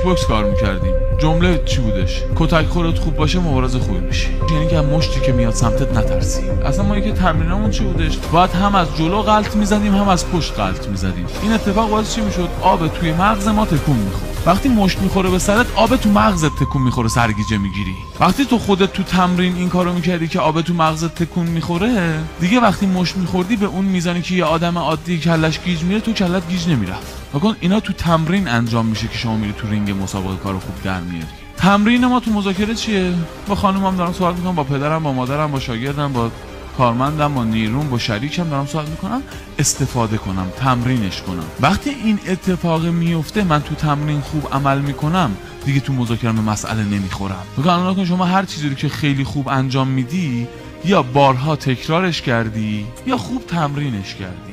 باکس کار میکردیم. جمله چی بودش؟ کتک خورت خوب باشه مبارزه خوبی میشی. یعنی که مشتی که میاد سمتت نترسی. اصلا ما که تمرینمون چی بودش؟ باید هم از جلو غلط میزدیم هم از پشت غلط میزدیم. این اتفاق باعث چی میشد؟ آب توی مغز ما تکون میخورد. وقتی مشت میخوره به سرت، آب تو مغزت تکون میخوره، سرگیجه میگیری. وقتی تو خودت تو تمرین این کارو میکردی که آب تو مغزت تکون میخوره، دیگه وقتی مشت میخوردی به اون میزانی که یه آدم عادی کلش گیج میره، تو کلت گیج نمیرفت. بکن اینا تو تمرین انجام میشه که شما میری تو رینگ مسابقه کارو خوب در میاری. تمرین ما تو مذاکره چیه؟ با خانومم دارم صحبت میکنم، با پدرم، با مادرم، با شاگردم، با کارمندم، با نیروم، با شریکم دارم صحبت میکنم، استفاده کنم، تمرینش کنم. وقتی این اتفاق میفته، من تو تمرین خوب عمل میکنم، دیگه تو مذاکره به مسئله نمیخورم. بگم شما هر چیزی رو که خیلی خوب انجام میدی، یا بارها تکرارش کردی یا خوب تمرینش کردی.